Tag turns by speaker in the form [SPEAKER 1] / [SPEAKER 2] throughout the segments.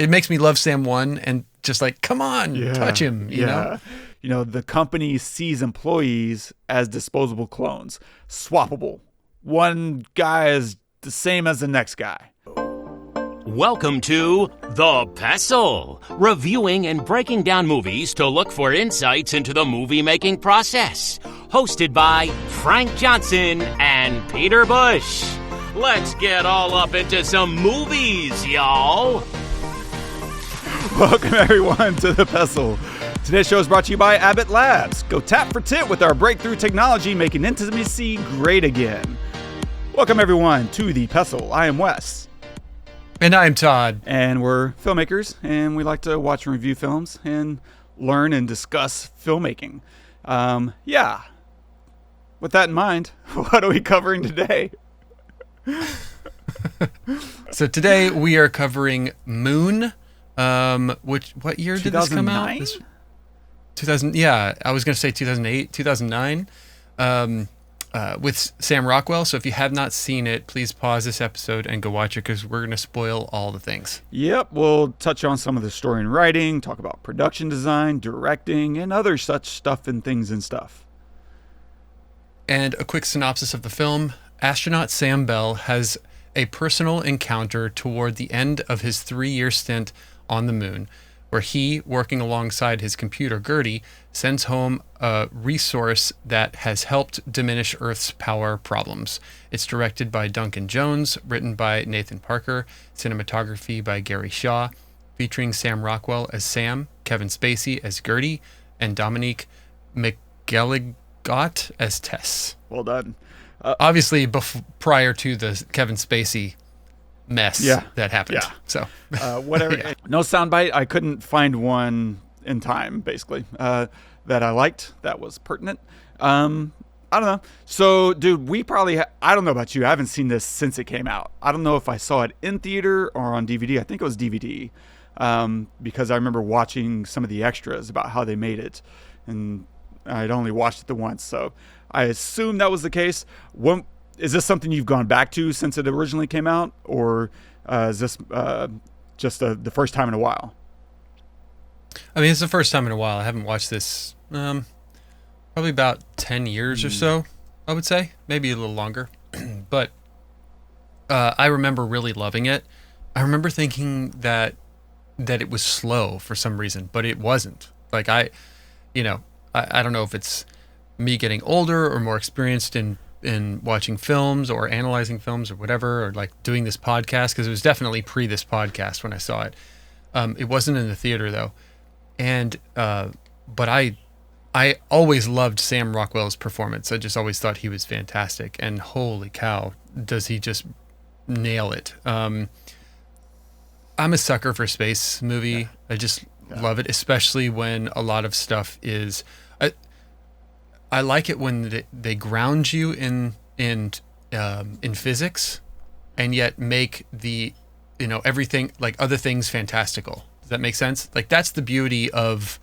[SPEAKER 1] it makes me love Sam 1 and just like, come on, touch him, you know?
[SPEAKER 2] You know, the company sees employees as disposable clones, swappable. One guy is the same as the next guy.
[SPEAKER 3] Welcome to The Pestle, reviewing and breaking down movies to look for insights into the movie-making process. Hosted by Frank Johnson and Peter Bush. Let's get all up into some movies, y'all.
[SPEAKER 2] Welcome, everyone, to The Pestle. Today's show is brought to you by Abbott Labs. Go tap for tit with our breakthrough technology, making intimacy great again. Welcome, everyone, to The Pestle. I am Wes.
[SPEAKER 1] And I'm Todd.
[SPEAKER 2] And we're filmmakers, and we like to watch and review films and learn and discuss filmmaking. With that in mind, what are we covering today?
[SPEAKER 1] So today we are covering Moon. What year did this come out? 2000. Yeah, I was going to say 2008, 2009. With Sam Rockwell. So if you have not seen it, please pause this episode and go watch it because we're going to spoil all the things.
[SPEAKER 2] Yep, we'll touch on some of the story and writing, talk about production design, directing, and other such stuff and things and stuff.
[SPEAKER 1] And a quick synopsis of the film. Astronaut Sam Bell has a personal encounter toward the end of his 3-year stint on the moon, where he, working alongside his computer Gertie, sends home a resource that has helped diminish Earth's power problems. It's directed by Duncan Jones, written by Nathan Parker, cinematography by Gary Shaw, featuring Sam Rockwell as Sam, Kevin Spacey as Gertie, and Dominique McGilligot as Tess.
[SPEAKER 2] Well done.
[SPEAKER 1] Obviously, prior to the Kevin Spacey mess that happened.
[SPEAKER 2] Yeah.
[SPEAKER 1] So
[SPEAKER 2] whatever. Yeah. No soundbite. I couldn't find one in time, basically, that I liked, that was pertinent. I don't know. So, dude, we probably, I don't know about you. I haven't seen this since it came out. I don't know if I saw it in theater or on DVD. I think it was DVD, because I remember watching some of the extras about how they made it, and I'd only watched it the once. So I assume that was the case. Is this something you've gone back to since it originally came out, or is this just the first time in a while?
[SPEAKER 1] I mean, it's the first time in a while. I haven't watched this probably about 10 years or so, I would say. Maybe a little longer. But I remember really loving it. I remember thinking that it was slow for some reason, but it wasn't. Like, I don't know if it's me getting older or more experienced in watching films or analyzing films or whatever, or like doing this podcast, because it was definitely pre this podcast when I saw it. It wasn't in the theater though. And but I always loved Sam Rockwell's performance. I just always thought he was fantastic, and holy cow, does he just nail it. I'm a sucker for space movie. Yeah. I just love it, especially when a lot of stuff is I like it when they ground you in physics, and yet make the everything, like other things, fantastical. Does that make sense? Like, that's the beauty of,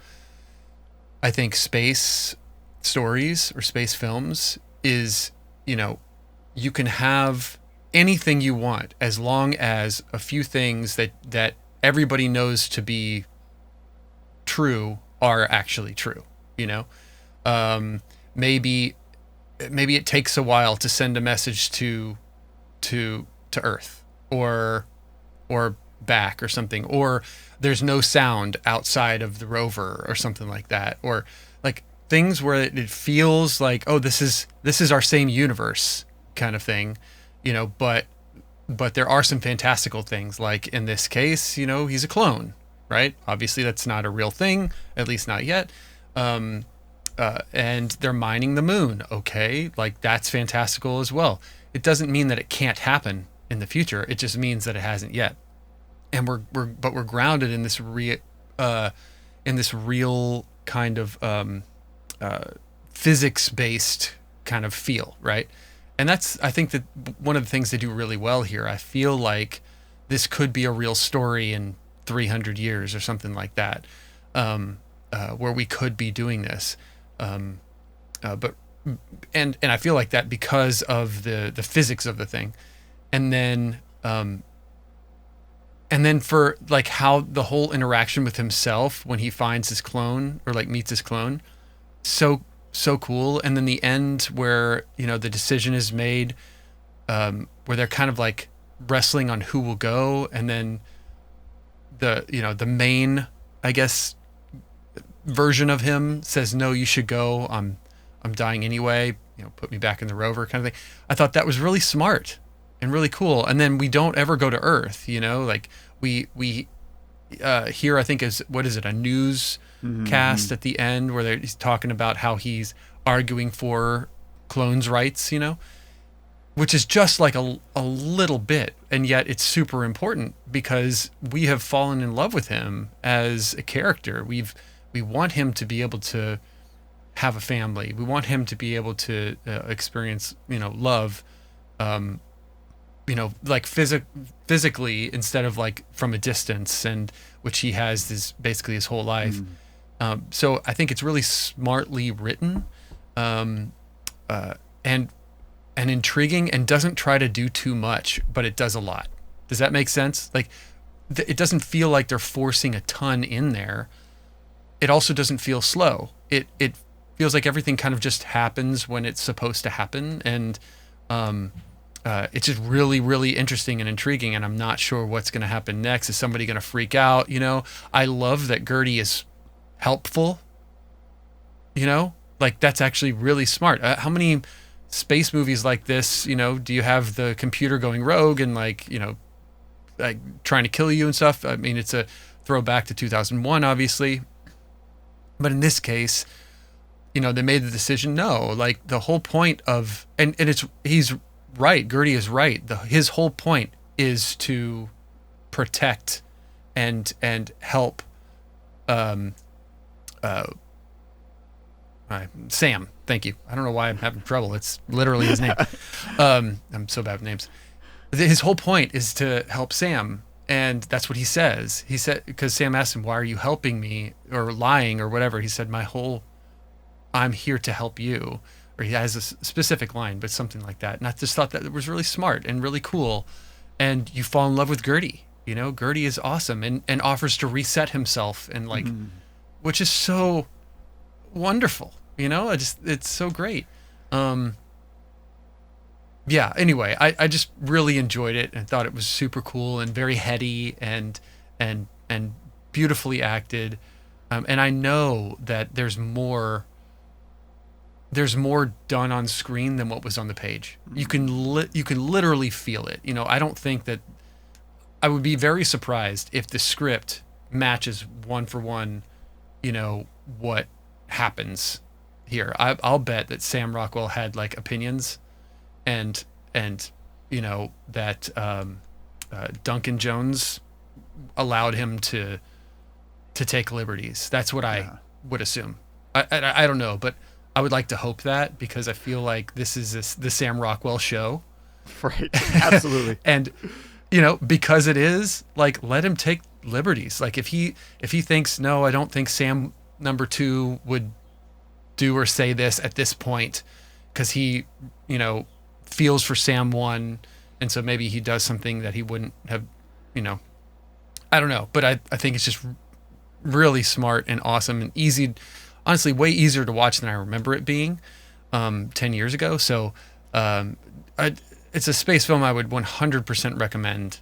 [SPEAKER 1] I think, space stories or space films is, you can have anything you want as long as a few things that everybody knows to be true are actually true. Maybe it takes a while to send a message to Earth or back or something, or there's no sound outside of the rover or something like that, or like things where it feels like, oh, this is our same universe kind of thing, but there are some fantastical things, like in this case, he's a clone, right? Obviously that's not a real thing, at least not yet. And they're mining the moon. Okay, like that's fantastical as well. It doesn't mean that it can't happen in the future. It just means that it hasn't yet. And we're grounded in this real kind of physics-based kind of feel, right? And I think that one of the things they do really well here. I feel like this could be a real story in 300 years or something like that, where we could be doing this. But I feel like that because of the physics of the thing. And then and then for like how the whole interaction with himself when he finds his clone or like meets his clone, so cool. And then the end where, you know, the decision is made, where they're kind of like wrestling on who will go, and then the main, I guess, version of him says, no, you should go, I'm dying anyway, you know, put me back in the rover, kind of thing. I thought that was really smart and really cool. And then we don't ever go to Earth, you know, like we here, I think, is, what is it, a news cast at the end where he's talking about how he's arguing for clones' rights, you know, which is just like a little bit, and yet it's super important because we have fallen in love with him as a character. We want him to be able to have a family. We want him to be able to experience, you know, love, you know, like physically instead of like from a distance, and which he has this basically his whole life. So I think it's really smartly written, and intriguing, and doesn't try to do too much, but it does a lot. Does that make sense? Like, it doesn't feel like they're forcing a ton in there. It also doesn't feel slow. It feels like everything kind of just happens when it's supposed to happen, and it's just really, really interesting and intriguing, and I'm not sure what's going to happen next. Is somebody going to freak out? You know, I love that Gertie is helpful. You know, like, that's actually really smart. How many space movies like this, you know, do you have the computer going rogue and, like, you know, like trying to kill you and stuff? I mean, it's a throwback to 2001, obviously. But in this case, you know, they made the decision, no, like the whole point of, and he's right, Gertie is right. His whole point is to protect and help Sam. Thank you. I don't know why I'm having trouble. It's literally his name. I'm so bad with names. His whole point is to help Sam. And that's what he says. He said, because Sam asked him, why are you helping me, or lying or whatever? He said, I'm here to help you. Or he has a specific line, but something like that. And I just thought that it was really smart and really cool. And you fall in love with Gertie. You know, Gertie is awesome and offers to reset himself, and like, which is so wonderful. You know, it's so great. Yeah, anyway, I just really enjoyed it and thought it was super cool and very heady and beautifully acted. And I know that there's more done on screen than what was on the page. You can literally feel it. You know, I don't think that, I would be very surprised if the script matches one for one, you know, what happens here. I'll bet that Sam Rockwell had like opinions, and you know that Duncan Jones allowed him to take liberties. That's what I would assume. I don't know, but I would like to hope that, because I feel like this is the Sam Rockwell show.
[SPEAKER 2] Right. Absolutely.
[SPEAKER 1] And you know, because it is, like, let him take liberties. Like, if he thinks, no, I don't think Sam number 2 would do or say this at this point, because he, you know, feels for Sam 1, and so maybe he does something that he wouldn't have, you know, I don't know. But I think it's just really smart and awesome and easy, honestly, way easier to watch than I remember it being 10 years ago. So it's a space film I would 100% recommend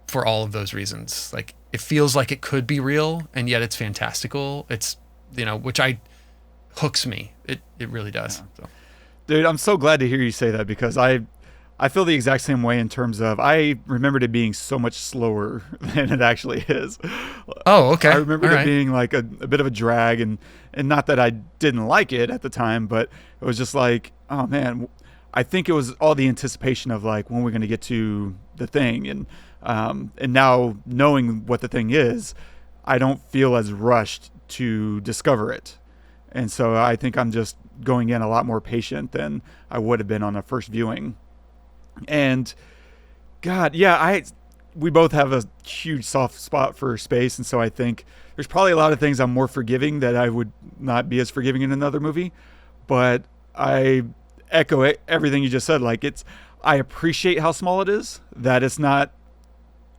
[SPEAKER 1] for all of those reasons. Like, it feels like it could be real, and yet it's fantastical. It's, you know, which hooks me. It really does. Yeah. So.
[SPEAKER 2] Dude, I'm so glad to hear you say that, because I feel the exact same way in terms of, I remembered it being so much slower than it actually is.
[SPEAKER 1] Oh, okay.
[SPEAKER 2] I remembered it being like a bit of a drag, and not that I didn't like it at the time, but it was just like, oh man, I think it was all the anticipation of like, when we're going to get to the thing, and now knowing what the thing is, I don't feel as rushed to discover it. And so I think I'm just going in a lot more patient than I would have been on a first viewing. And God, yeah, we both have a huge soft spot for space, and so I think there's probably a lot of things I'm more forgiving that I would not be as forgiving in another movie. But I echo everything you just said. Like, I appreciate how small it is, that it's not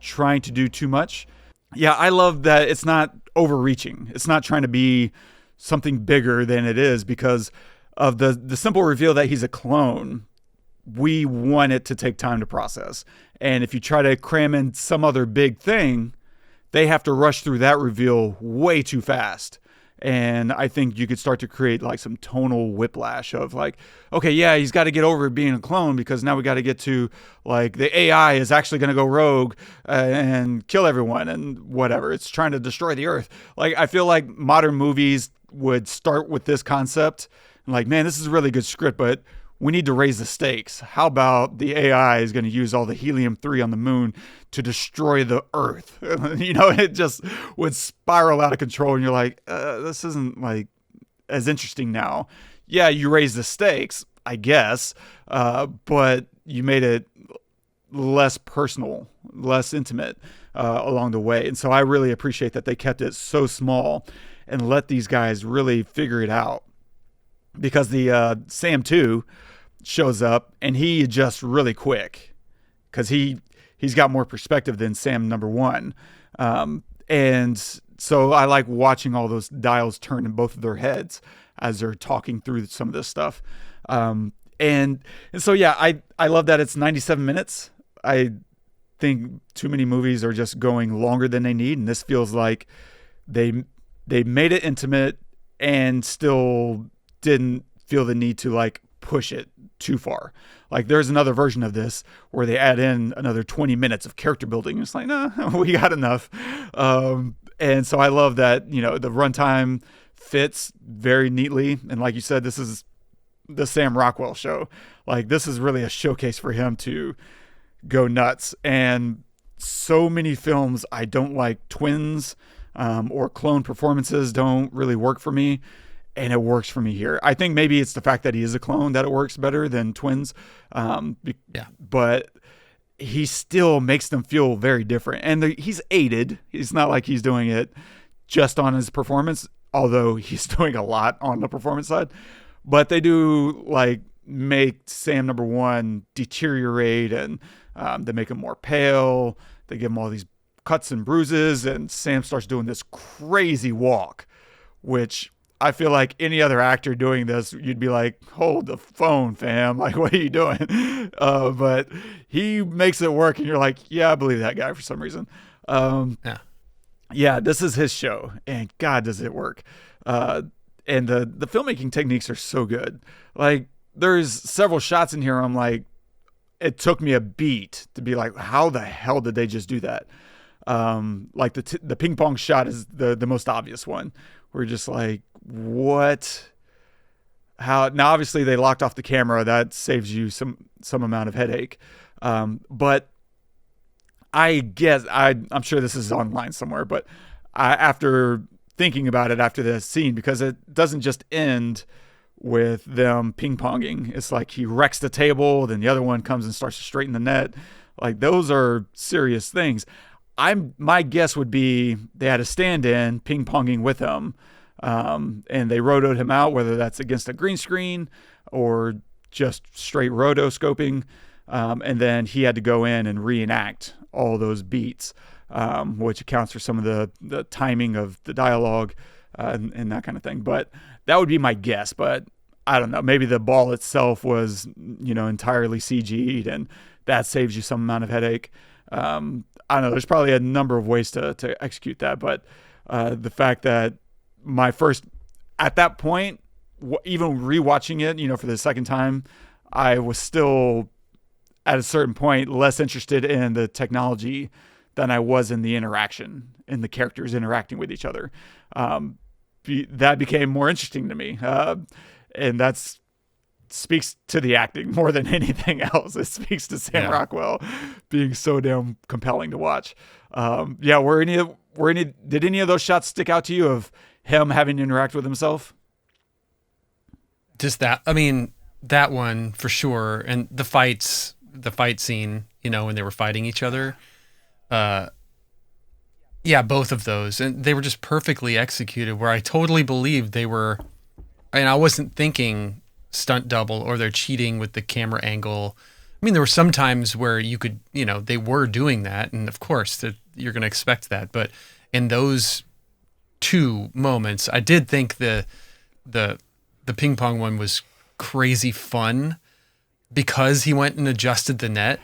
[SPEAKER 2] trying to do too much. Yeah, I love that it's not overreaching. It's not trying to be something bigger than it is because of the simple reveal that he's a clone. We want it to take time to process. And if you try to cram in some other big thing, they have to rush through that reveal way too fast. And I think you could start to create like some tonal whiplash of like, okay, yeah, he's got to get over being a clone because now we got to get to like the AI is actually going to go rogue and kill everyone and whatever. It's trying to destroy the earth. Like, I feel like modern movies would start with this concept. Like, man, this is a really good script, but we need to raise the stakes. How about the AI is going to use all the helium-3 on the moon to destroy the earth? It just would spiral out of control. And you're like, this isn't like as interesting now. Yeah, you raise the stakes, I guess, but you made it less personal, less intimate along the way. And so I really appreciate that they kept it so small and let these guys really figure it out. Because the Sam 2 shows up and he adjusts really quick because he's got more perspective than Sam number 1. And so I like watching all those dials turn in both of their heads as they're talking through some of this stuff. And so, yeah, I love that it's 97 minutes. I think too many movies are just going longer than they need. And this feels like they made it intimate and still didn't feel the need to like push it too far. Like there's another version of this where they add in another 20 minutes of character building. It's like, no, we got enough. And so I love that, the runtime fits very neatly. And like you said, this is the Sam Rockwell show. Like this is really a showcase for him to go nuts. And so many films I don't like, twins or clone performances don't really work for me. And it works for me here. I think maybe it's the fact that he is a clone that it works better than twins. But he still makes them feel very different. And he's aided. It's not like he's doing it just on his performance, although he's doing a lot on the performance side. But they do like make Sam number 1 deteriorate, and they make him more pale. They give him all these cuts and bruises, and Sam starts doing this crazy walk, which I feel like any other actor doing this, you'd be like, hold the phone, fam. Like, what are you doing? But he makes it work, and you're like, yeah, I believe that guy for some reason. Yeah, this is his show, and God, does it work. And the filmmaking techniques are so good. Like, there's several shots in here I'm like, it took me a beat to be like, how the hell did they just do that? Like the ping pong shot is the most obvious one. We're just like, what? How? Now, obviously, they locked off the camera. That saves you some amount of headache. But I guess I'm sure this is online somewhere. But after thinking about it after the scene, because it doesn't just end with them ping ponging. It's like he wrecks the table, then the other one comes and starts to straighten the net. Like those are serious things. My guess would be they had a stand-in ping ponging with him, and they rotoed him out, whether that's against a green screen or just straight rotoscoping, and then he had to go in and reenact all those beats, which accounts for some of the timing of the dialogue and that kind of thing. But that would be my guess. But I don't know. Maybe the ball itself was entirely CG'd, and that saves you some amount of headache. I don't know. There's probably a number of ways to execute that, but the fact that at that point, even rewatching it, for the second time, I was still at a certain point less interested in the technology than I was in the interaction, in the characters interacting with each other. That became more interesting to me, and that's speaks to the acting more than anything else. It speaks to Sam Rockwell being so damn compelling to watch. Did any of those shots stick out to you of him having to interact with himself?
[SPEAKER 1] Just that. I mean, that one for sure. And the fight scene, when they were fighting each other. Both of those. And they were just perfectly executed, where I totally believed they were, and I wasn't thinking stunt double or they're cheating with the camera angle. I mean, there were some times where you could, they were doing that, and of course that you're going to expect that. But in those two moments, I did think the ping pong one was crazy fun because he went and adjusted the net.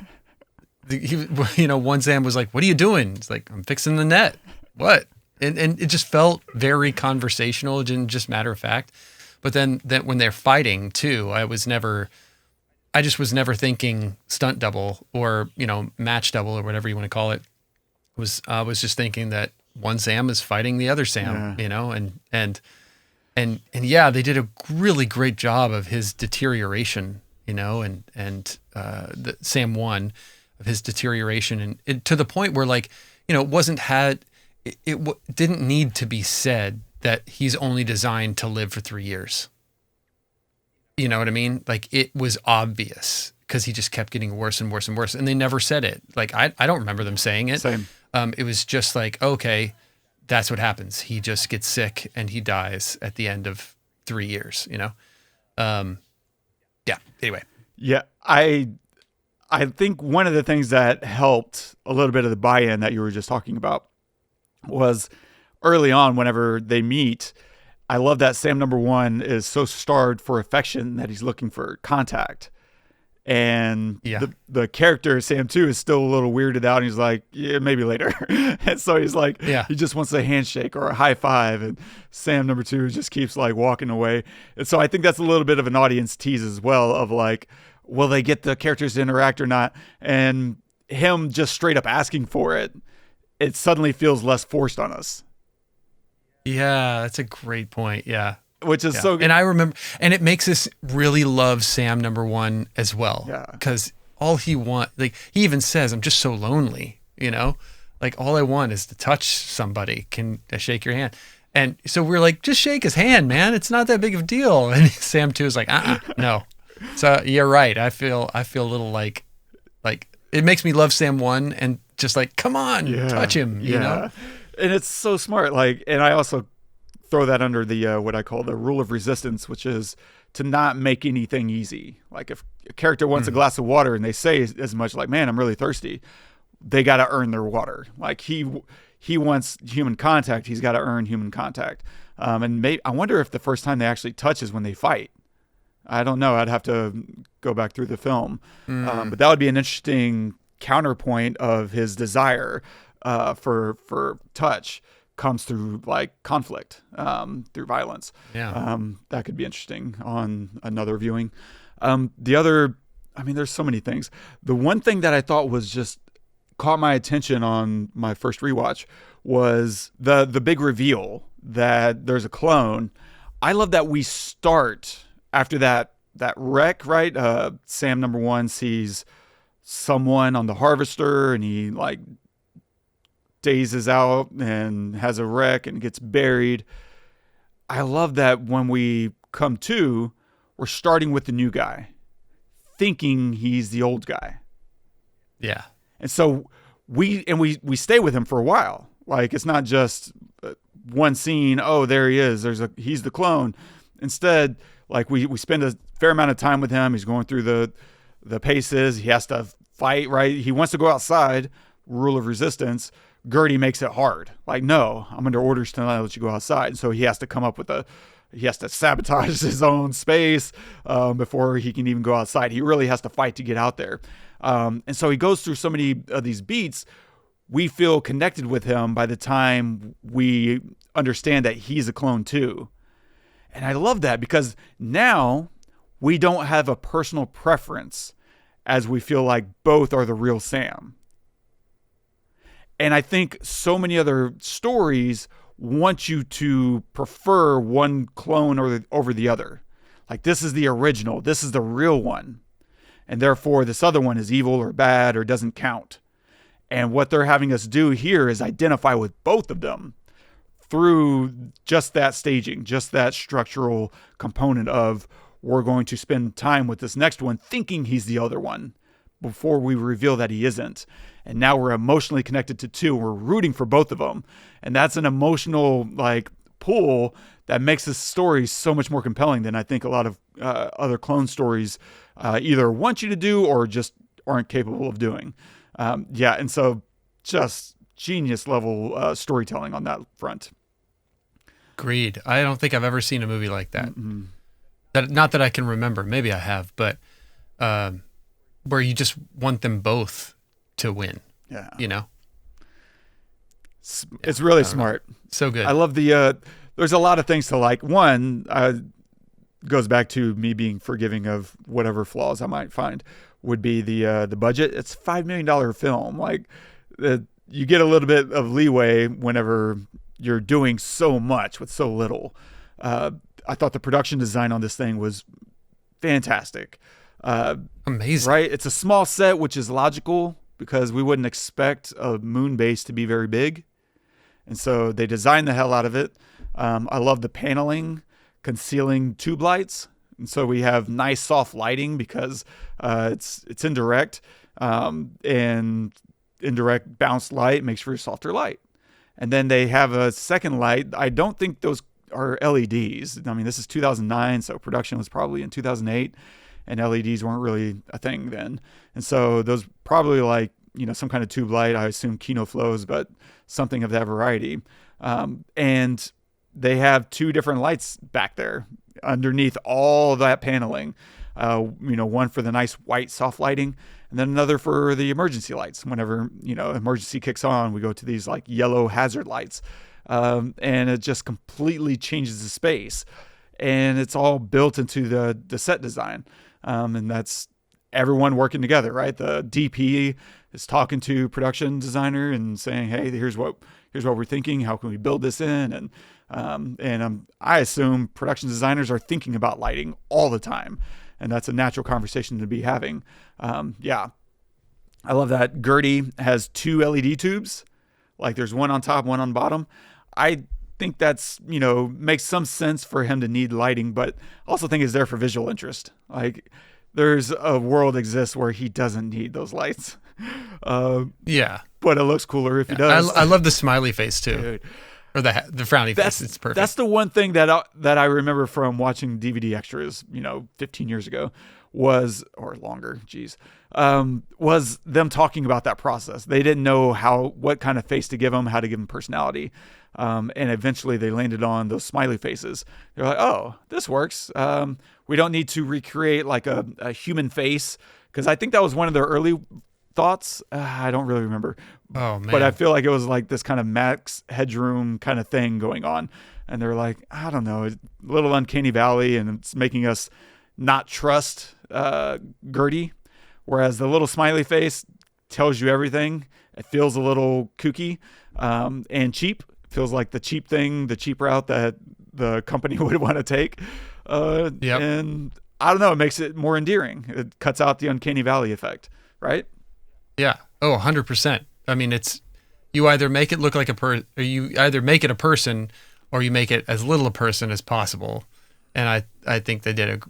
[SPEAKER 1] One Sam was like, "What are you doing?" It's like, "I'm fixing the net." What? And it just felt very conversational. It didn't just matter of fact. But then when they're fighting too, I just was never thinking stunt double or, match double or whatever you want to call it. I was just thinking that one Sam is fighting the other Sam, and yeah, they did a really great job of his deterioration, and the Sam 1 of his deterioration, and to the point where it didn't need to be said that he's only designed to live for 3 years. You know what I mean? Like, it was obvious because he just kept getting worse and worse and worse, and they never said it. Like, I don't remember them saying it.
[SPEAKER 2] Same.
[SPEAKER 1] It was just like, okay, that's what happens. He just gets sick and he dies at the end of 3 years, Yeah. Anyway.
[SPEAKER 2] Yeah. I think one of the things that helped a little bit of the buy-in that you were just talking about was early on whenever they meet. I love that Sam number 1 is so starved for affection that he's looking for contact. And the character Sam 2 is still a little weirded out, and he's like, yeah, maybe later. And so he's like, he just wants a handshake or a high five, and Sam number 2 just keeps like walking away. And so I think that's a little bit of an audience tease as well, of like, will they get the characters to interact or not? And him just straight up asking for it, it suddenly feels less forced on us.
[SPEAKER 1] Yeah, that's a great point. Yeah.
[SPEAKER 2] Which is so good.
[SPEAKER 1] And I remember, and it makes us really love Sam number 1 as well.
[SPEAKER 2] Yeah.
[SPEAKER 1] Because all he he even says, I'm just so lonely, like all I want is to touch somebody. Can I shake your hand? And so we're like, just shake his hand, man. It's not that big of a deal. And Sam 2 is like, no. So you're right. I feel a little like it makes me love Sam 1 and just like, come on, touch him, you know?
[SPEAKER 2] And it's so smart. Like, and I also throw that under the what I call the rule of resistance, which is to not make anything easy. Like, if a character wants a glass of water and they say as much like, man, I'm really thirsty, they got to earn their water. Like, he wants human contact, he's got to earn human contact. And I wonder if the first time they actually touch is when they fight. I don't know. I'd have to go back through the film. But that would be an interesting counterpoint of his desire for touch comes through like conflict, through violence.
[SPEAKER 1] Yeah.
[SPEAKER 2] That could be interesting on another viewing. There's so many things. The one thing that I thought was just caught my attention on my first rewatch was the big reveal that there's a clone. I love that we start after that wreck, right? Sam number 1 sees someone on the harvester and he like dazes out and has a wreck and gets buried. I love that when we come to, we're starting with the new guy, thinking he's the old guy.
[SPEAKER 1] Yeah.
[SPEAKER 2] And so we stay with him for a while. Like, it's not just one scene, oh, there he is, he's the clone. Instead, like, we spend a fair amount of time with him. He's going through the paces. He has to fight, right? He wants to go outside, rule of resistance. Gertie makes it hard. Like, no, I'm under orders to not let you go outside. So he has to come up with he has to sabotage his own space before he can even go outside. He really has to fight to get out there. And so he goes through so many of these beats. We feel connected with him by the time we understand that he's a clone too. And I love that because now we don't have a personal preference as we feel like both are the real Sam. And I think so many other stories want you to prefer one clone over the other. Like, this is the original. This is the real one. And therefore, this other one is evil or bad or doesn't count. And what they're having us do here is identify with both of them through just that staging, just that structural component of, we're going to spend time with this next one thinking he's the other one before we reveal that he isn't. And now we're emotionally connected to two. We're rooting for both of them. And that's an emotional like pull that makes this story so much more compelling than I think a lot of other clone stories either want you to do or just aren't capable of doing. Yeah, and so just genius level storytelling on that front.
[SPEAKER 1] Agreed. I don't think I've ever seen a movie like that. Not that I can remember. Maybe I have, but where you just want them both to win.
[SPEAKER 2] Yeah.
[SPEAKER 1] You know?
[SPEAKER 2] It's really smart.
[SPEAKER 1] So good.
[SPEAKER 2] I love the there's a lot of things to like. One goes back to me being forgiving of whatever flaws I might find, would be the budget. It's $5 million film. Like you get a little bit of leeway whenever you're doing so much with so little. I thought the production design on this thing was fantastic.
[SPEAKER 1] Amazing.
[SPEAKER 2] Right? It's a small set, which is logical because we wouldn't expect a moon base to be very big. And so they designed the hell out of it. I love the paneling, concealing tube lights. And so we have nice soft lighting because it's indirect. And indirect bounced light makes for a softer light. And then they have a second light. I don't think those are LEDs. I mean, this is 2009, so production was probably in 2008, and LEDs weren't really a thing then. And so those probably like, some kind of tube light, I assume Kino flows, but something of that variety. And they have two different lights back there underneath all of that paneling. One for the nice white soft lighting, and then another for the emergency lights. Whenever, emergency kicks on, we go to these like yellow hazard lights. And it just completely changes the space. And it's all built into the set design. And that's everyone working together, right? The DP is talking to production designer and saying, hey, here's what we're thinking. How can we build this in? And I assume production designers are thinking about lighting all the time. And that's a natural conversation to be having. Yeah. I love that Gertie has 2 LED tubes. Like there's one on top, one on bottom. I think that's, makes some sense for him to need lighting, but I also think it's there for visual interest. Like there's a world exists where he doesn't need those lights.
[SPEAKER 1] Yeah.
[SPEAKER 2] But it looks cooler if he does.
[SPEAKER 1] I love the smiley face too.
[SPEAKER 2] Dude.
[SPEAKER 1] Or the frowny face. It's perfect.
[SPEAKER 2] That's the one thing that I remember from watching DVD extras, 15 years ago or longer, was them talking about that process. They didn't know what kind of face to give him, how to give him personality. And eventually they landed on those smiley faces. They're like, oh, this works. We don't need to recreate like a human face. Cause I think that was one of their early thoughts. I don't really remember.
[SPEAKER 1] Oh man.
[SPEAKER 2] But I feel like it was like this kind of max headroom kind of thing going on. And they're like, I don't know, a little uncanny valley, and it's making us not trust Gertie. Whereas the little smiley face tells you everything. It feels a little kooky and cheap. It feels like the cheap route that the company would want to take. And I don't know, it makes it more endearing. It cuts out the uncanny valley effect, right?
[SPEAKER 1] Yeah. Oh, 100%. I mean, you either make it look like or you either make it a person, or you make it as little a person as possible. And I think they did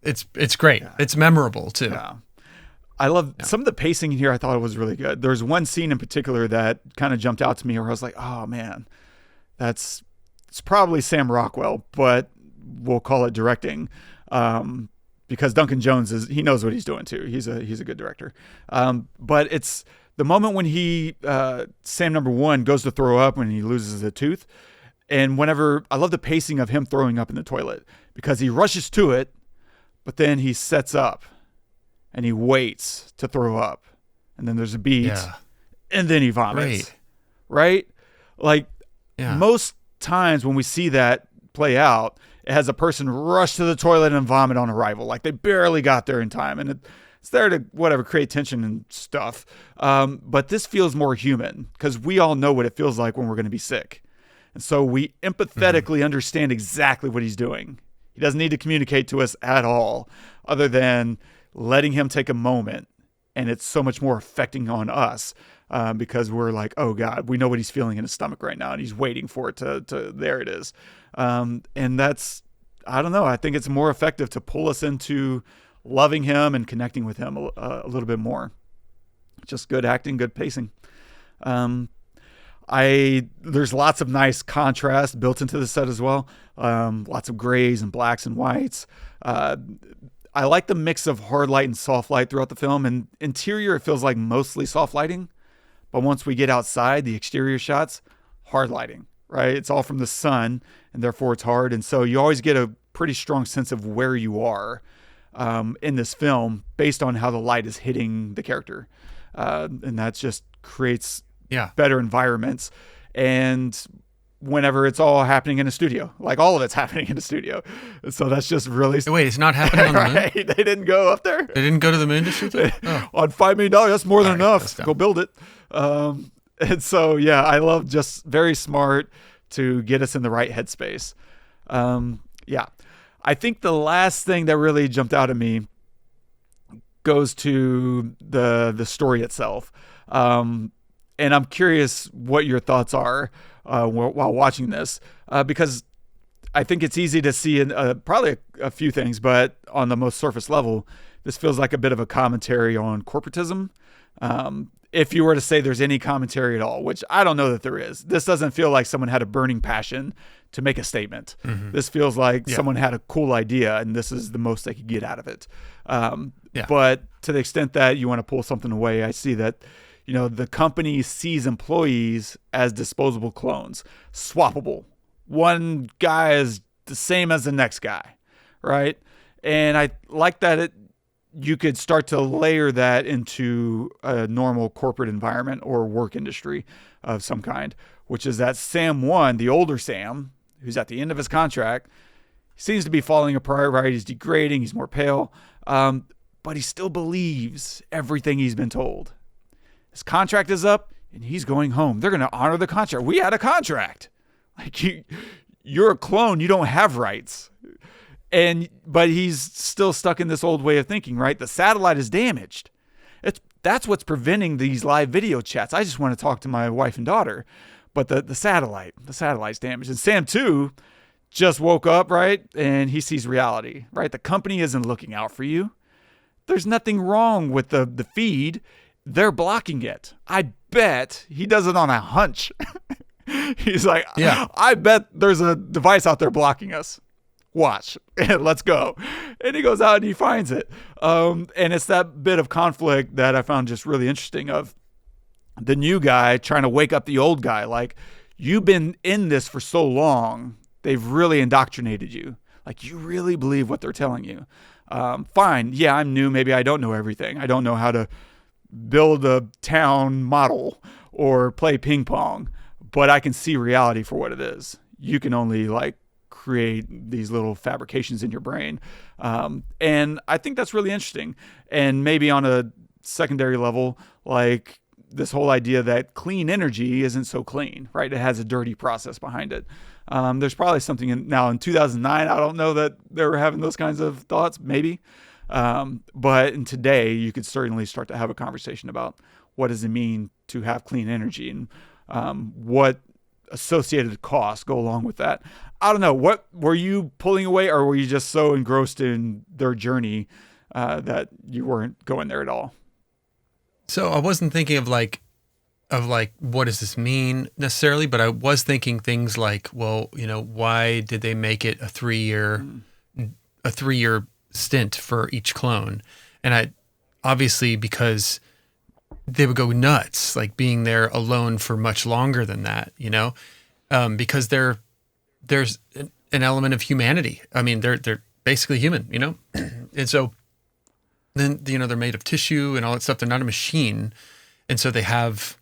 [SPEAKER 1] it's great. Yeah. It's memorable too. Yeah.
[SPEAKER 2] I love some of the pacing here. I thought it was really good. There's one scene in particular that kind of jumped out to me where I was like, oh man, it's probably Sam Rockwell, but we'll call it directing. Because Duncan Jones he knows what he's doing too. He's a good director. But it's the moment when Sam number 1 goes to throw up when he loses a tooth. And I love the pacing of him throwing up in the toilet because he rushes to it, but then he sets up and he waits to throw up. And then there's a beat and then he vomits. Right? Like most times when we see that play out, it has a person rush to the toilet and vomit on arrival. Like they barely got there in time. And it's there to create tension and stuff. But this feels more human because we all know what it feels like when we're going to be sick. And so we empathetically understand exactly what he's doing. He doesn't need to communicate to us at all other than letting him take a moment. And it's so much more affecting on us because we're like, oh God, we know what he's feeling in his stomach right now. And he's waiting for it to there it is. And that's, I don't know. I think it's more effective to pull us into loving him and connecting with him a little bit more. Just good acting, good pacing. There's lots of nice contrast built into the set as well. Lots of grays and blacks and whites. I like the mix of hard light and soft light throughout the film. And interior, it feels like mostly soft lighting. But once we get outside, the exterior shots, hard lighting, right? It's all from the sun, and therefore it's hard. And so you always get a pretty strong sense of where you are in this film based on how the light is hitting the character. And that just creates better environments. And whenever it's all happening in a studio, like all of it's happening in a studio. So that's just really...
[SPEAKER 1] Wait, it's not happening on the moon?
[SPEAKER 2] Right? They didn't go up there.
[SPEAKER 1] They didn't go to the moon to shoot that? Oh.
[SPEAKER 2] On $5 million, that's more than enough. Go build it. And so, yeah, I love just very smart to get us in the right headspace. Yeah. I think the last thing that really jumped out at me goes to the story itself. And I'm curious what your thoughts are while watching this, because I think it's easy to see in probably a few things, but on the most surface level, this feels like a bit of a commentary on corporatism. If you were to say there's any commentary at all, which I don't know that there is, this doesn't feel like someone had a burning passion to make a statement. Mm-hmm. This feels like someone had a cool idea and this is the most they could get out of it. But to the extent that you want to pull something away, I see that, the company sees employees as disposable clones, swappable. One guy is the same as the next guy, right? And I like that you could start to layer that into a normal corporate environment or work industry of some kind, which is that Sam 1, the older Sam, who's at the end of his contract, seems to be falling apart, right? He's degrading, he's more pale, but he still believes everything he's been told. His contract is up and he's going home. They're going to honor the contract. We had a contract. Like you're a clone. You don't have rights. But he's still stuck in this old way of thinking, right? The satellite is damaged. That's what's preventing these live video chats. I just want to talk to my wife and daughter. But the satellite's damaged. And Sam 2 just woke up, right? And he sees reality, right? The company isn't looking out for you. There's nothing wrong with the feed. They're blocking it. I bet he does it on a hunch. He's like, I bet there's a device out there blocking us. Watch, let's go. And he goes out and he finds it. And it's that bit of conflict that I found just really interesting of the new guy trying to wake up the old guy. Like, you've been in this for so long. They've really indoctrinated you. Like, you really believe what they're telling you. Fine. Yeah, I'm new. Maybe I don't know everything. I don't know how to build a town model or play ping pong, but I can see reality for what it is. You can only create these little fabrications in your brain. And I think that's really interesting. And maybe on a secondary level, like this whole idea that clean energy isn't so clean, right? It has a dirty process behind it. There's probably something now in 2009, I don't know that they were having those kinds of thoughts, maybe. But in today, you could certainly start to have a conversation about what does it mean to have clean energy and what associated costs go along with that. I don't know. What were you pulling away, or were you just so engrossed in their journey that you weren't going there at all?
[SPEAKER 1] So I wasn't thinking of what does this mean necessarily, but I was thinking things like, well, why did they make it a 3-year stint for each clone? And obviously because they would go nuts, like being there alone for much longer than that, because there's an element of humanity. I mean, they're basically human, and so then, they're made of tissue and all that stuff. They're not a machine. And so they have,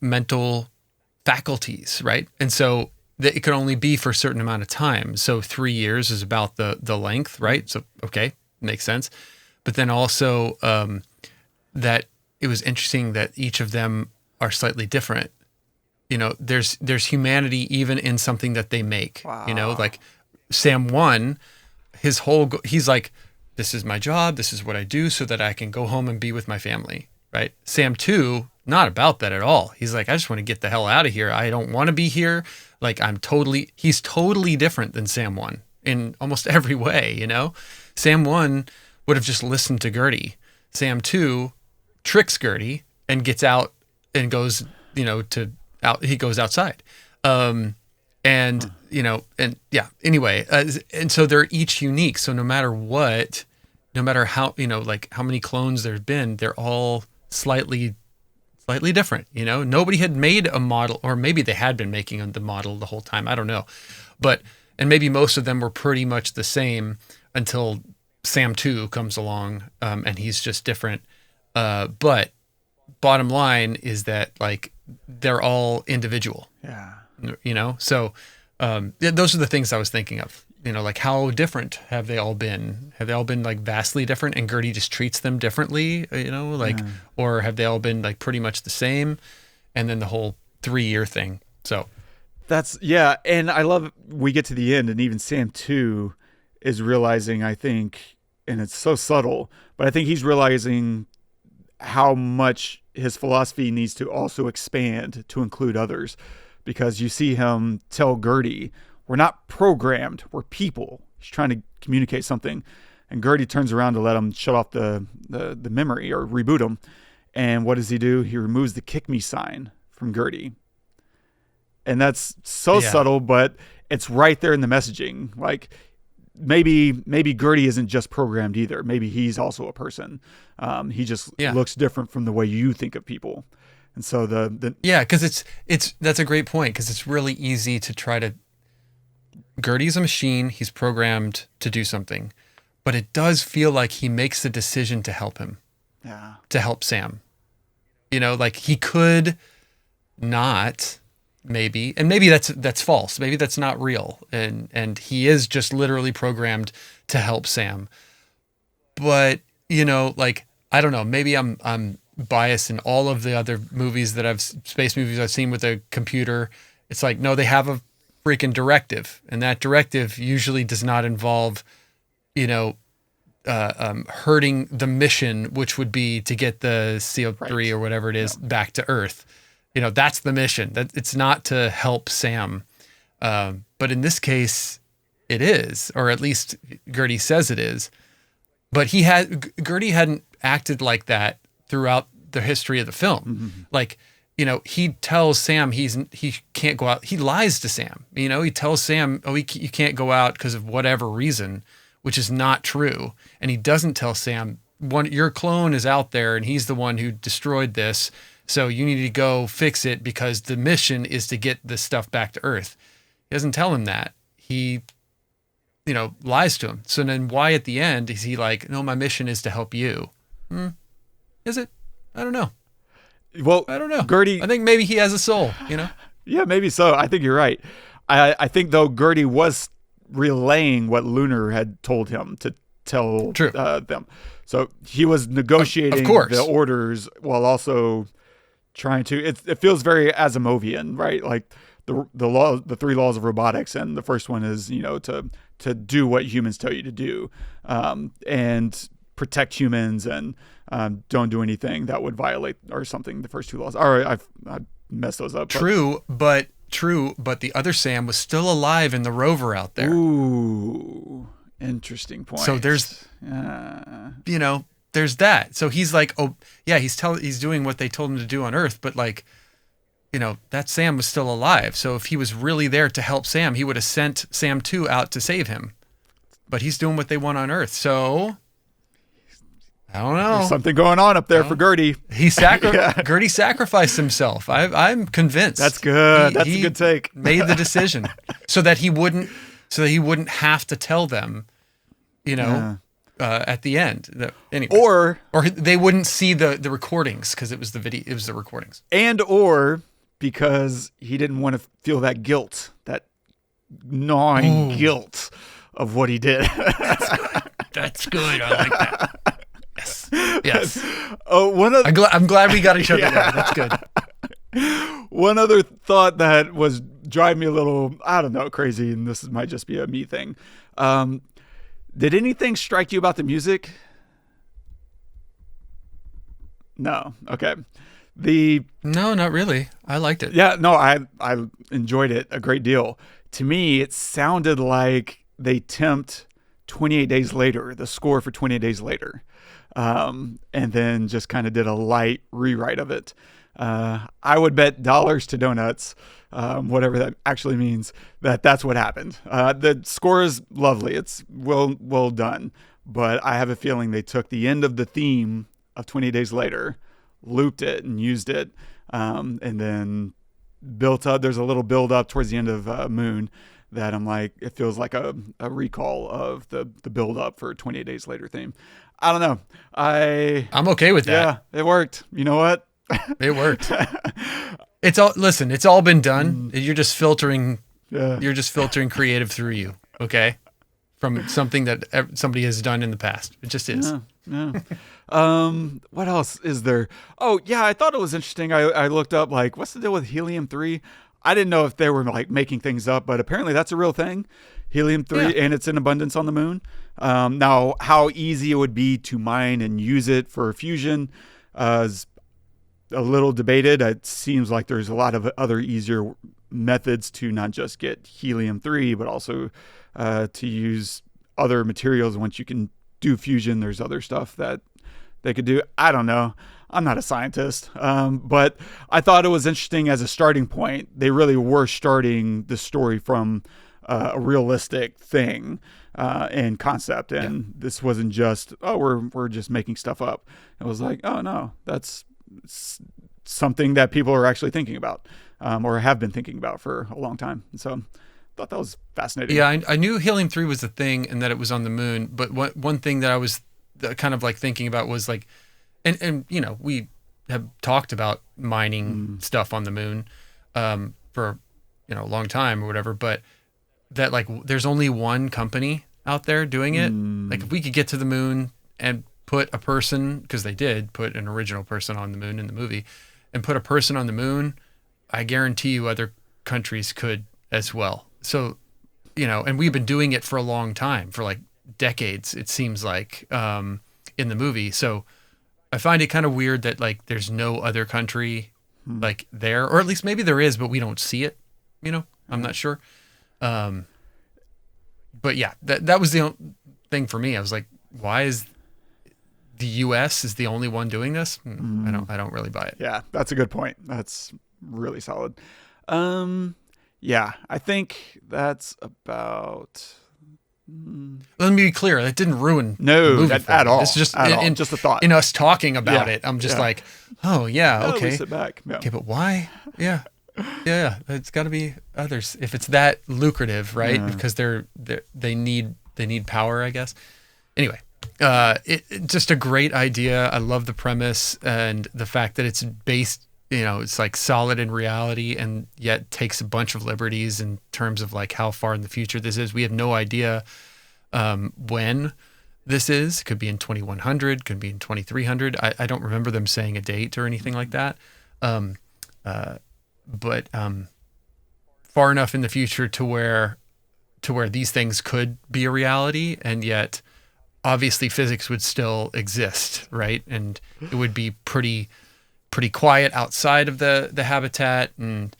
[SPEAKER 1] mental faculties, right? And so it could only be for a certain amount of time. So 3 years is about the length, right? So, okay, makes sense. But then also that it was interesting that each of them are slightly different. There's humanity even in something that they make. Wow. Like Sam 1, he's like, this is my job, this is what I do so that I can go home and be with my family, right? Sam 2, not about that at all. He's like, I just want to get the hell out of here. I don't want to be here. Like, he's totally different than Sam 1 in almost every way, Sam 1 would have just listened to Gertie. Sam 2 tricks Gertie and gets out and goes, he goes outside. Anyway, and so they're each unique. So no matter what, no matter how, like how many clones there's been, they're all slightly different. Nobody had made a model, or maybe they had been making the model the whole time. I don't know. And maybe most of them were pretty much the same until Sam 2 comes along, and he's just different. But bottom line is that like they're all individual.
[SPEAKER 2] Yeah.
[SPEAKER 1] So those are the things I was thinking of. Like how different have they all been? Have they all been like vastly different, and Gertie just treats them differently? Or have they all been like pretty much the same? And then the whole 3-year thing. So
[SPEAKER 2] and I love we get to the end, and even Sam 2 is realizing, I think, and it's so subtle, but I think he's realizing how much his philosophy needs to also expand to include others, because you see him tell Gertie, we're not programmed, we're people. He's trying to communicate something. And Gertie turns around to let him shut off the memory or reboot him. And what does he do? He removes the kick me sign from Gertie. And that's so subtle, but it's right there in the messaging. Like maybe Gertie isn't just programmed either. Maybe he's also a person. He just looks different from the way you think of people. And so
[SPEAKER 1] because that's a great point, because it's really easy to try to. Gertie's a machine. He's programmed to do something, but it does feel like he makes the decision to help him.
[SPEAKER 2] Yeah.
[SPEAKER 1] To help Sam. Like he could not, maybe, and maybe that's false. Maybe that's not real, and he is just literally programmed to help Sam. But like I don't know. Maybe I'm biased in all of the other movies space movies I've seen with a computer. It's like, no, they have a freaking directive, and that directive usually does not involve, hurting the mission, which would be to get the CO3 or whatever it is back to Earth. That's the mission. That it's not to help Sam. But in this case, it is, or at least Gertie says it is. But Gertie hadn't acted like that throughout the history of the film. Mm-hmm. Like, he tells Sam he can't go out. He lies to Sam. He tells Sam, you can't go out because of whatever reason, which is not true. And he doesn't tell Sam, your clone is out there and he's the one who destroyed this. So you need to go fix it because the mission is to get this stuff back to Earth. He doesn't tell him that. He, lies to him. So then why at the end is he like, no, my mission is to help you? Is it? I don't know.
[SPEAKER 2] Well,
[SPEAKER 1] I don't know.
[SPEAKER 2] Gertie,
[SPEAKER 1] I think maybe he has a soul,
[SPEAKER 2] Yeah, maybe so. I think you're right. I think, though, Gertie was relaying what Lunar had told him to tell them. So he was negotiating the orders while also trying to. It feels very Asimovian, right? Like the 3 laws of robotics, and the first one is to do what humans tell you to do, and protect humans, and don't do anything that would violate or something. The first 2 laws. All right, I messed those up.
[SPEAKER 1] True, but the other Sam was still alive in the rover out there.
[SPEAKER 2] Ooh, interesting point.
[SPEAKER 1] So there's, there's that. So he's like, oh yeah, he's doing what they told him to do on Earth, but like, that Sam was still alive. So if he was really there to help Sam, he would have sent Sam 2 out to save him. But he's doing what they want on Earth. So I don't know.
[SPEAKER 2] There's something going on up there for Gertie.
[SPEAKER 1] Gertie sacrificed himself. I'm convinced.
[SPEAKER 2] That's good. That's a good take.
[SPEAKER 1] Made the decision so that he wouldn't have to tell them, at the end. Anyway, or they wouldn't see the recordings because it was the video. It was the recordings.
[SPEAKER 2] Or because he didn't want to feel that guilt, that gnawing guilt of what he did.
[SPEAKER 1] That's good. I like that. Yes.
[SPEAKER 2] Oh,
[SPEAKER 1] I'm glad we got each other there. That's good.
[SPEAKER 2] One other thought that was driving me a little, I don't know, crazy, and this might just be a me thing. Did anything strike you about the music? No. Okay.
[SPEAKER 1] No, not really. I liked it.
[SPEAKER 2] Yeah, no, I enjoyed it a great deal. To me, it sounded like they temped 28 Days Later, the score for 28 Days Later, and then just kind of did a light rewrite of it. I would bet dollars to donuts, whatever that actually means, that's what happened. The score is lovely. It's well done. but I have a feeling they took the end of the theme of 28 Days Later, looped it and used it, and then built up. There's a little build up towards the end of Moon that I'm like, it feels like a recall of the build up for 28 Days Later theme. I don't know.
[SPEAKER 1] I'm okay with that.
[SPEAKER 2] Yeah, it worked. You know what?
[SPEAKER 1] It worked. It's all been done. You're just filtering.
[SPEAKER 2] Yeah.
[SPEAKER 1] You're just filtering creative through you. Okay. From something that somebody has done in the past. It just is.
[SPEAKER 2] Yeah. What else is there? Oh yeah, I thought it was interesting. I looked up like, what's the deal with Helium-3? I didn't know if they were like making things up, but apparently that's a real thing. Helium-3, and it's in abundance on the moon. Now, how easy it would be to mine and use it for fusion is a little debated. It seems like there's a lot of other easier methods to not just get Helium-3, but also to use other materials. Once you can do fusion, there's other stuff that they could do. I don't know. I'm not a scientist, but I thought it was interesting as a starting point. They really were starting the story from a realistic thing and concept, and this wasn't just, oh, we're just making stuff up. It was like, oh no, that's something that people are actually thinking about, or have been thinking about for a long time. So I thought that was fascinating.
[SPEAKER 1] Yeah, I knew Helium-3 was the thing and that it was on the moon, but one thing that I was kind of like thinking about was like, and you know, we have talked about mining stuff on the moon for, you know, a long time or whatever, but that like there's only one company out there doing it. Like if we could get to the moon and put a person, because they did put an original person on the moon in the movie, and put a person on the moon, I guarantee you other countries could as well. So, you know, and we've been doing it for a long time, for like decades, it seems like, in the movie. So I find it kind of weird that like there's no other country like there, or at least maybe there is, but we don't see it, you know. I'm not sure. But yeah, that was the only thing for me. I was like, why is the US is the only one doing this? I don't really buy it.
[SPEAKER 2] Yeah, that's a good point. That's really solid. Yeah, I think that's about.
[SPEAKER 1] Let me be clear. That didn't ruin the
[SPEAKER 2] No,
[SPEAKER 1] movie
[SPEAKER 2] that,
[SPEAKER 1] for me.
[SPEAKER 2] at all.
[SPEAKER 1] It's just
[SPEAKER 2] at all. Just a thought.
[SPEAKER 1] in us talking about
[SPEAKER 2] Yeah.
[SPEAKER 1] it. I'm just
[SPEAKER 2] Yeah.
[SPEAKER 1] like, oh yeah,
[SPEAKER 2] Oh, we
[SPEAKER 1] okay,
[SPEAKER 2] sit back. Yeah.
[SPEAKER 1] okay, but why? Yeah. It's got to be others if it's that lucrative, right? Because they need power, I guess. Anyway, it just a great idea. I love the premise and the fact that it's based, you know, it's like solid in reality and yet takes a bunch of liberties in terms of like how far in the future this is. We have no idea when this is. It could be in 2100, could be in 2300. I don't remember them saying a date or anything like that. But far enough in the future to where these things could be a reality, and yet obviously physics would still exist, right? And it would be pretty quiet outside of the habitat, and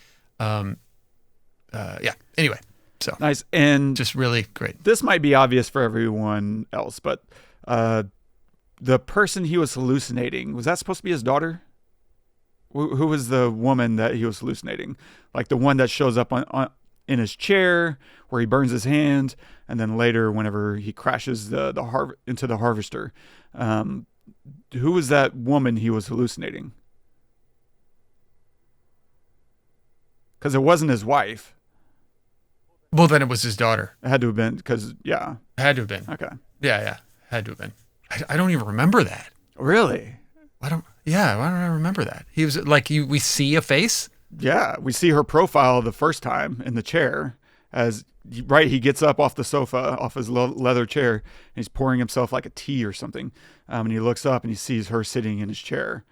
[SPEAKER 1] anyway, so
[SPEAKER 2] Nice. And
[SPEAKER 1] just really great.
[SPEAKER 2] this might be obvious for everyone else, but the person he was hallucinating, was that supposed to be his daughter? Who was the woman that he was hallucinating? Like the one that shows up on in his chair where he burns his hand, and then later whenever he crashes into the harvester. Who was that woman he was hallucinating? Because it wasn't his wife.
[SPEAKER 1] Well, then it was his daughter.
[SPEAKER 2] It had to have been, because, yeah.
[SPEAKER 1] It had to have been.
[SPEAKER 2] Okay.
[SPEAKER 1] Yeah, had to have been. I don't even remember that.
[SPEAKER 2] Really?
[SPEAKER 1] Why don't I remember that? He was like, we see a face.
[SPEAKER 2] Yeah, we see her profile the first time in the chair as, right, he gets up off the sofa, off his leather chair, and he's pouring himself like a tea or something. And he looks up and he sees her sitting in his chair.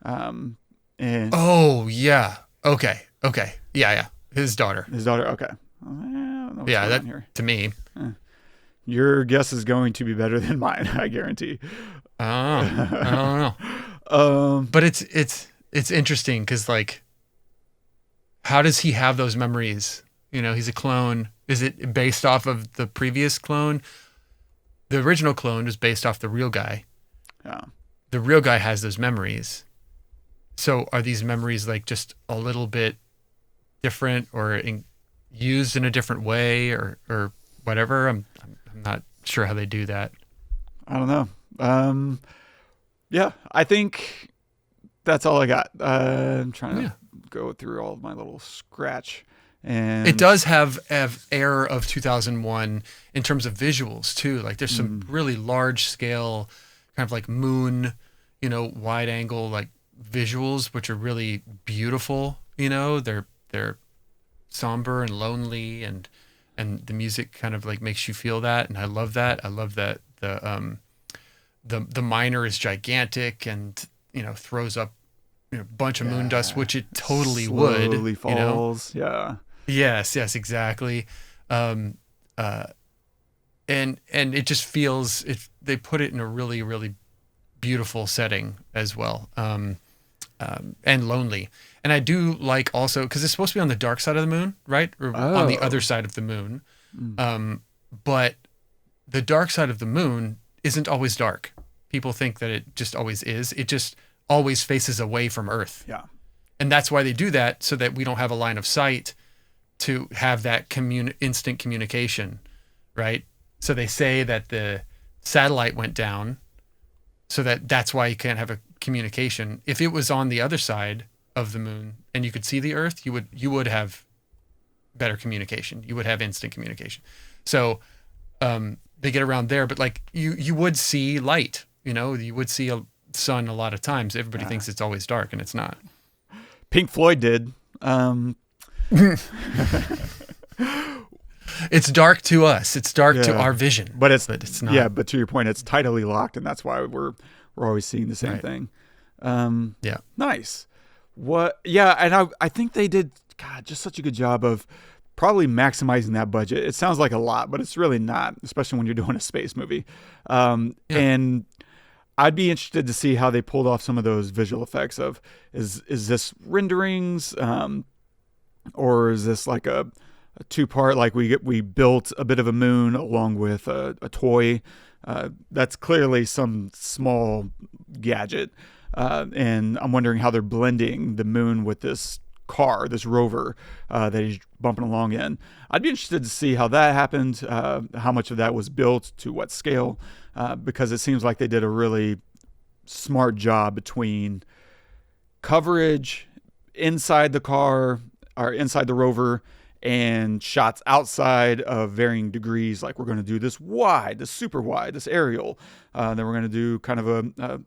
[SPEAKER 2] And
[SPEAKER 1] Oh, yeah. Okay. Yeah. His daughter.
[SPEAKER 2] Okay. I don't know what's going on here.
[SPEAKER 1] To me.
[SPEAKER 2] Your guess is going to be better than mine, I guarantee.
[SPEAKER 1] I don't know. But it's interesting because, like, how does he have those memories? You know, he's a clone. Is it based off of the previous clone? The original clone was based off the real guy.
[SPEAKER 2] Yeah.
[SPEAKER 1] The real guy has those memories. So are these memories like just a little bit different or used in a different way or whatever? I'm not sure how they do that.
[SPEAKER 2] I don't know. Yeah, I think that's all I got. I'm trying to go through all of my little scratch. And
[SPEAKER 1] it does have air of 2001 in terms of visuals too. Like there's some really large scale kind of like moon, wide angle like visuals, which are really beautiful. They're somber and lonely, and the music kind of like makes you feel that. And I love that. I love that the miner is gigantic and, throws up a bunch of moon dust, which it totally would.
[SPEAKER 2] Slowly falls. Yeah.
[SPEAKER 1] Yes, exactly. And it just feels they put it in a really, really beautiful setting as well. And lonely. And I do like also, because it's supposed to be on the dark side of the moon, right? Or on the other side of the moon. But the dark side of the moon isn't always dark. People think that it just always is. It just always faces away from Earth.
[SPEAKER 2] Yeah.
[SPEAKER 1] And that's why they do that, so that we don't have a line of sight to have that instant communication, right? So they say that the satellite went down, so that's why you can't have a communication. If it was on the other side of the moon and you could see the Earth, you would have better communication. You would have instant communication. So they get around there, but like you would see light. You would see a sun a lot of times. Everybody thinks it's always dark, and it's not.
[SPEAKER 2] Pink Floyd did.
[SPEAKER 1] It's dark to us. It's dark to our vision,
[SPEAKER 2] but it's
[SPEAKER 1] not.
[SPEAKER 2] Yeah, but to your point, it's tidally locked, and that's why we're always seeing the same thing.
[SPEAKER 1] Yeah.
[SPEAKER 2] Nice. What? Yeah, and I think they did just such a good job of probably maximizing that budget. It sounds like a lot, but it's really not, especially when you're doing a space movie. And I'd be interested to see how they pulled off some of those visual effects of is this renderings, or is this like a two-part, like we built a bit of a moon along with a toy. That's clearly some small gadget. And I'm wondering how they're blending the moon with this car, this rover that he's bumping along in. I'd be interested to see how that happened, how much of that was built, to what scale, because it seems like they did a really smart job between coverage inside the car or inside the rover and shots outside of varying degrees. Like, we're going to do this wide, this super wide, this aerial. Then we're going to do kind of a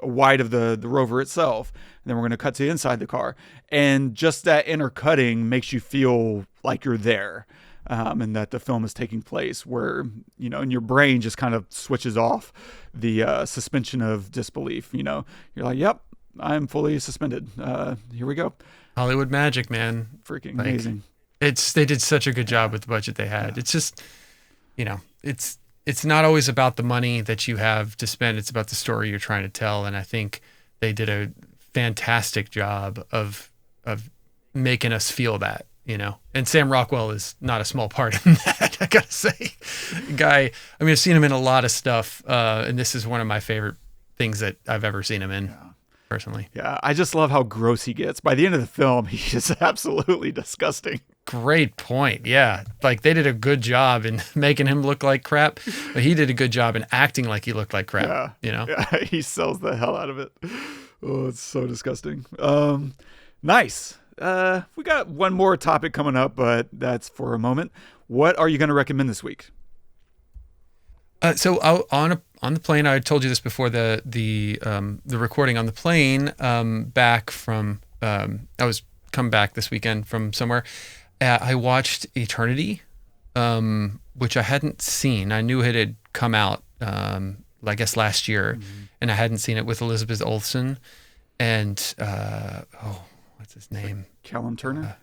[SPEAKER 2] wide of the rover itself. And then we're going to cut to inside the car. And just that intercutting makes you feel like you're there. And that the film is taking place, where, and your brain just kind of switches off the suspension of disbelief. You're like, yep, I'm fully suspended. Here we go.
[SPEAKER 1] Hollywood magic, man.
[SPEAKER 2] Freaking amazing.
[SPEAKER 1] They did such a good job with the budget they had. Yeah. It's just, it's not always about the money that you have to spend. It's about the story you're trying to tell. And I think they did a fantastic job of making us feel that, and Sam Rockwell is not a small part in that, I gotta say. I've seen him in a lot of stuff. And this is one of my favorite things that I've ever seen him in. Personally.
[SPEAKER 2] Yeah, I just love how gross he gets. By the end of the film, he is absolutely disgusting.
[SPEAKER 1] Great point. Yeah. Like, they did a good job in making him look like crap, but he did a good job in acting like he looked like crap.
[SPEAKER 2] Yeah, he sells the hell out of it. Oh, it's so disgusting. Nice. We got one more topic coming up, but that's for a moment. What are you going to recommend this week?
[SPEAKER 1] So on the plane, I told you this before the recording on the plane, back from, I was come back this weekend from somewhere. I watched Eternity, which I hadn't seen. I knew it had come out, I guess last year, and I hadn't seen it, with Elizabeth Olsen and, what's his name?
[SPEAKER 2] Callum Turner?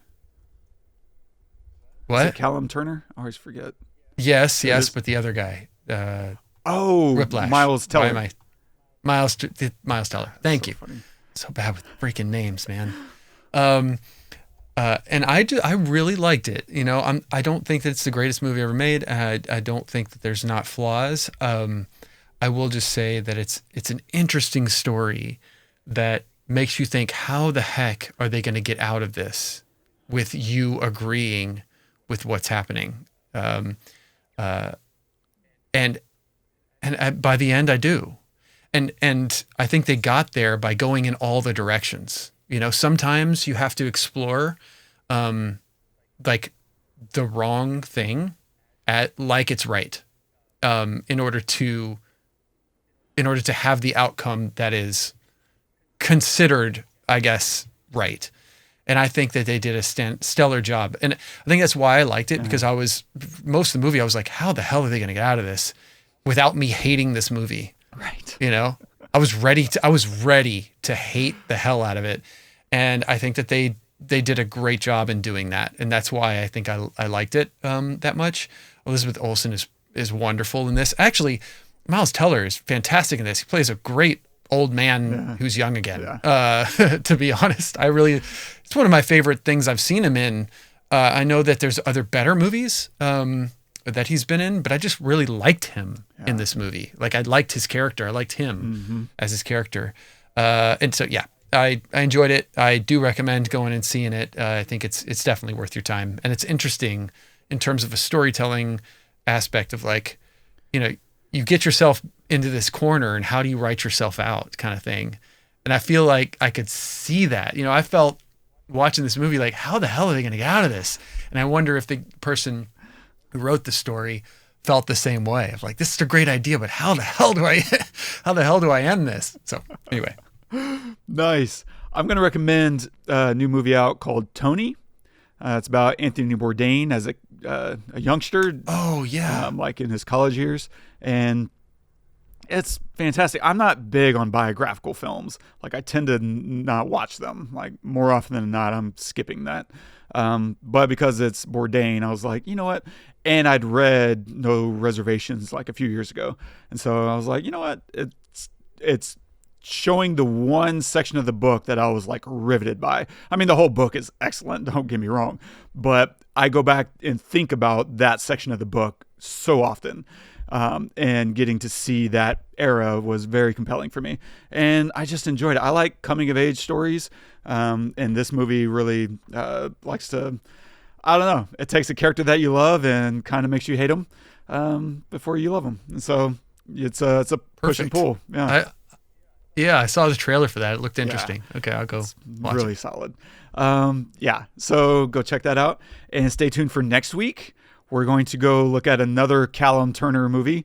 [SPEAKER 1] What?
[SPEAKER 2] Is it Callum Turner? I always forget.
[SPEAKER 1] Yes, but the other guy. Whiplash.
[SPEAKER 2] Miles Teller.
[SPEAKER 1] Miles Teller. Thank you.
[SPEAKER 2] Funny.
[SPEAKER 1] So bad with freaking names, man. And I really liked it. I don't think that it's the greatest movie ever made. I don't think that there's not flaws. I will just say that it's an interesting story that makes you think, how the heck are they going to get out of this with you agreeing with what's happening? And And by the end, I do. And I think they got there by going in all the directions. You know, sometimes you have to explore like the wrong thing like it's right, in order to have the outcome that is considered, I guess, right. And I think that they did a stellar job. And I think that's why I liked it, because most of the movie, I was like, how the hell are they going to get out of this without me hating this movie?
[SPEAKER 2] Right.
[SPEAKER 1] You know, I was ready to hate the hell out of it. And I think that they did a great job in doing that. And that's why I think I liked it that much. Elizabeth Olsen is wonderful in this. Actually, Miles Teller is fantastic in this. He plays a great old man who's young again. Yeah. To be honest, it's one of my favorite things I've seen him in. I know that there's other better movies that he's been in, but I just really liked him in this movie. Like, I liked his character. I liked him as his character. And so, yeah, I enjoyed it. I do recommend going and seeing it. I think it's definitely worth your time. And it's interesting in terms of a storytelling aspect of, like, you know, you get yourself into this corner and how do you write yourself out kind of thing. And I feel like I could see that. You know, I felt watching this movie like, how the hell are they going to get out of this? And I wonder if the person who wrote the story felt the same way. Of like, this is a great idea, but how the hell do I end this? So anyway.
[SPEAKER 2] Nice. I'm going to recommend a new movie out called Tony. It's about Anthony Bourdain as a youngster.
[SPEAKER 1] Oh yeah.
[SPEAKER 2] Like in his college years. And it's fantastic. I'm not big on biographical films. Like, I tend to not watch them. Like, more often than not, I'm skipping that. But because it's Bourdain, I was like, you know what? And I'd read No Reservations like a few years ago. And so I was like, you know what? It's showing the one section of the book that I was like riveted by. I mean, the whole book is excellent, don't get me wrong. But I go back and think about that section of the book so often. And getting to see that era was very compelling for me. And I just enjoyed it. I like coming of age stories. And this movie really likes to, I don't know, it takes a character that you love and kind of makes you hate them before you love them. And so it's a push and pull. Yeah.
[SPEAKER 1] I saw the trailer for that. It looked interesting. Yeah. Okay, I'll go watch
[SPEAKER 2] really solid. So go check that out and stay tuned for next week. We're going to go look at another Callum Turner movie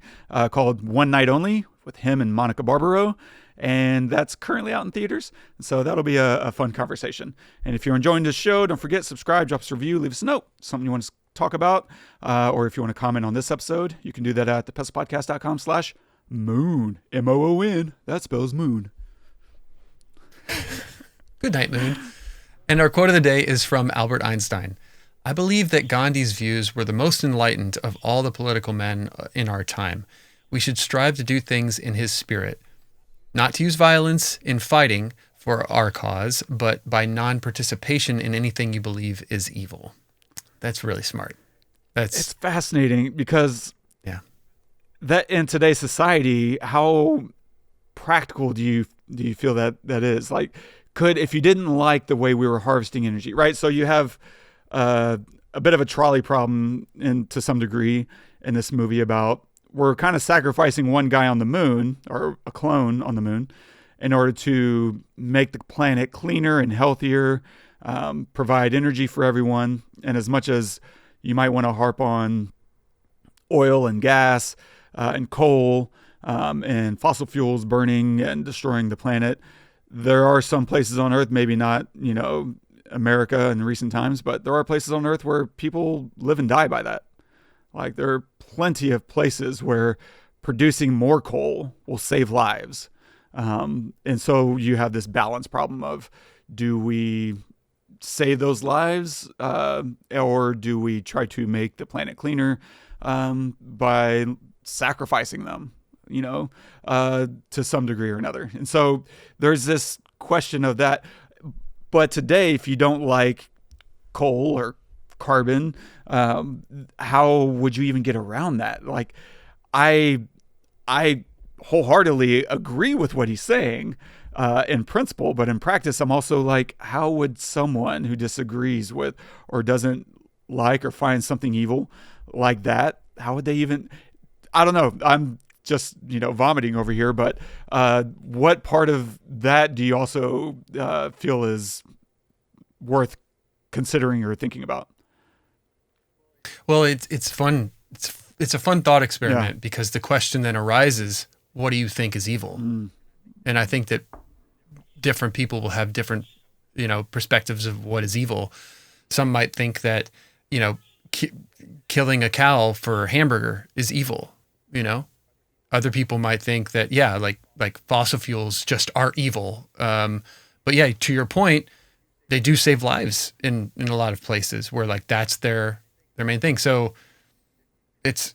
[SPEAKER 2] called One Night Only with him and Monica Barbaro. And that's currently out in theaters. So that'll be a fun conversation. And if you're enjoying this show, don't forget, subscribe, drop us a review, leave us a note, something you want to talk about. Or if you want to comment on this episode, you can do that at thepestlepodcast.com/moon. MOON. That spells moon.
[SPEAKER 1] Good night, Moon. And our quote of the day is from Albert Einstein. I believe that Gandhi's views were the most enlightened of all the political men in our time. We should strive to do things in his spirit, not to use violence in fighting for our cause, but by non-participation in anything you believe is evil. That's really smart.
[SPEAKER 2] It's fascinating because that in today's society, how practical do you feel that is? Like, if you didn't like the way we were harvesting energy, right? So you have a bit of a trolley problem to some degree in this movie about we're kind of sacrificing one guy on the moon, or a clone on the moon, in order to make the planet cleaner and healthier, provide energy for everyone. And as much as you might want to harp on oil and gas and coal and fossil fuels burning and destroying the planet, there are some places on Earth, maybe not, America in recent times, but there are places on Earth where people live and die by that. Like, there are plenty of places where producing more coal will save lives. And so you have this balance problem of, do we save those lives or do we try to make the planet cleaner by sacrificing them, to some degree or another. And so there's this question of that. But today, if you don't like coal or carbon, how would you even get around that? Like, I wholeheartedly agree with what he's saying in principle, but in practice, I'm also like, how would someone who disagrees with or doesn't like or finds something evil like that, how would they even? I don't know. I'm just, vomiting over here. But what part of that do you also feel is worth considering or thinking about?
[SPEAKER 1] Well, it's fun. It's a fun thought experiment because the question then arises, what do you think is evil? And I think that different people will have different, perspectives of what is evil. Some might think that, killing a cow for a hamburger is evil, Other people might think that, like fossil fuels just are evil. But yeah, to your point, they do save lives in a lot of places where like that's their main thing. So it's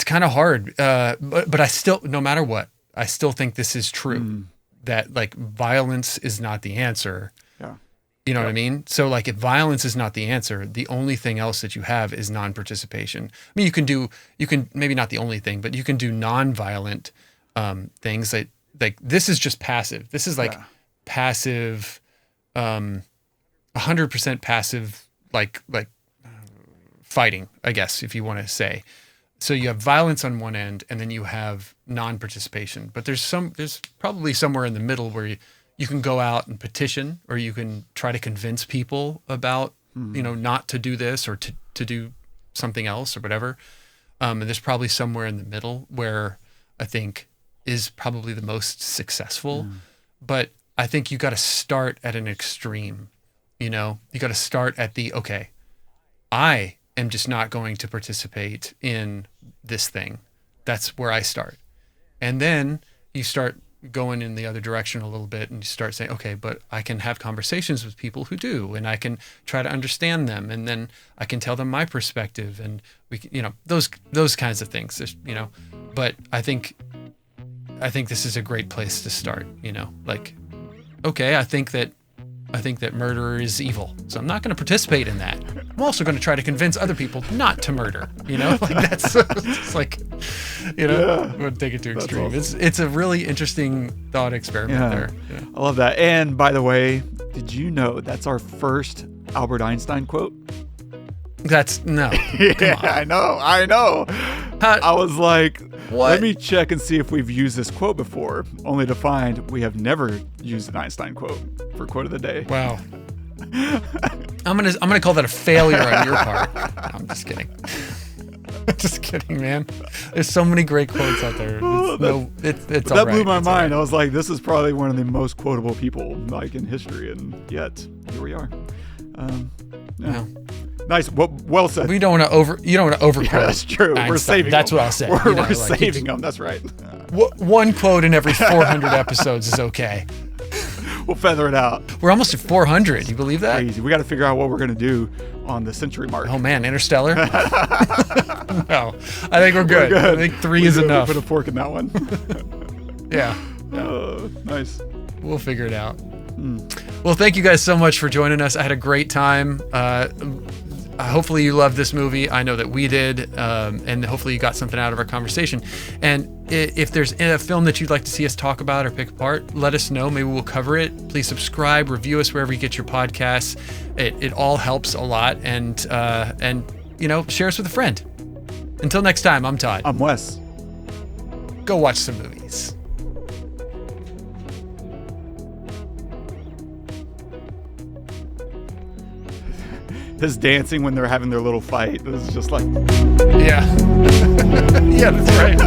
[SPEAKER 1] kind of hard. But I still, no matter what, I still think this is true, that like violence is not the answer.
[SPEAKER 2] Yeah.
[SPEAKER 1] You know what I mean? So like if violence is not the answer, the only thing else that you have is non-participation. I mean, you can maybe not the only thing, but you can do non-violent things that like, this is just passive. This is like passive, 100% passive, like fighting, I guess, if you want to say. So you have violence on one end, and then you have non-participation. But there's probably somewhere in the middle where you can go out and petition, or you can try to convince people about, not to do this or to do something else or whatever. And there's probably somewhere in the middle where I think is probably the most successful. But I think you got to start at an extreme, you got to start at okay, I am just not going to participate in this thing. That's where I start. And then you start going in the other direction a little bit, and you start saying, okay, but I can have conversations with people who do, and I can try to understand them, and then I can tell them my perspective, and we can, those kinds of things, but I think this is a great place to start, like, okay, I think that murder is evil, so I'm not going to participate in that. I'm also going to try to convince other people not to murder. Like that's it's like, I'm going to take it to extreme. Awesome. It's a really interesting thought experiment there. Yeah.
[SPEAKER 2] I love that. And by the way, did you know that's our first Albert Einstein quote?
[SPEAKER 1] That's no.
[SPEAKER 2] Yeah, I know. I was like,
[SPEAKER 1] what?
[SPEAKER 2] Let me check and see if we've used this quote before, only to find we have never used an Einstein quote for quote of the day.
[SPEAKER 1] Wow. I'm gonna call that a failure on your part. No, I'm just kidding. Just kidding, man. There's so many great quotes out there. It's
[SPEAKER 2] that blew my
[SPEAKER 1] mind.
[SPEAKER 2] Right. I was like, this is probably one of the most quotable people like in history, and yet here we are. Yeah. Nice. Well said.
[SPEAKER 1] You don't want to overquote.
[SPEAKER 2] Yeah, that's true.
[SPEAKER 1] Einstein.
[SPEAKER 2] We're saving.
[SPEAKER 1] That's
[SPEAKER 2] them.
[SPEAKER 1] What I'll say.
[SPEAKER 2] We're saving them. That's right.
[SPEAKER 1] One quote in every 400 episodes is okay.
[SPEAKER 2] We'll feather it out.
[SPEAKER 1] We're almost at 400. You believe that?
[SPEAKER 2] Crazy. We got to figure out what we're going to do on the century mark.
[SPEAKER 1] Oh man, Interstellar. No, I think we're good. I think 3 is enough.
[SPEAKER 2] Put a fork in that one.
[SPEAKER 1] Yeah.
[SPEAKER 2] Nice.
[SPEAKER 1] We'll figure it out. Well, thank you guys so much for joining us. I had a great time. Hopefully you loved this movie. I know that we did, and hopefully you got something out of our conversation. And if there's a film that you'd like to see us talk about or pick apart, let us know. Maybe we'll cover it. Please subscribe, review us wherever you get your podcasts. It all helps a lot. And share us with a friend. Until next time, I'm Todd.
[SPEAKER 2] I'm Wes.
[SPEAKER 1] Go watch some movies.
[SPEAKER 2] His dancing when they're having their little fight. It was just like...
[SPEAKER 1] Yeah. Yeah, that's right.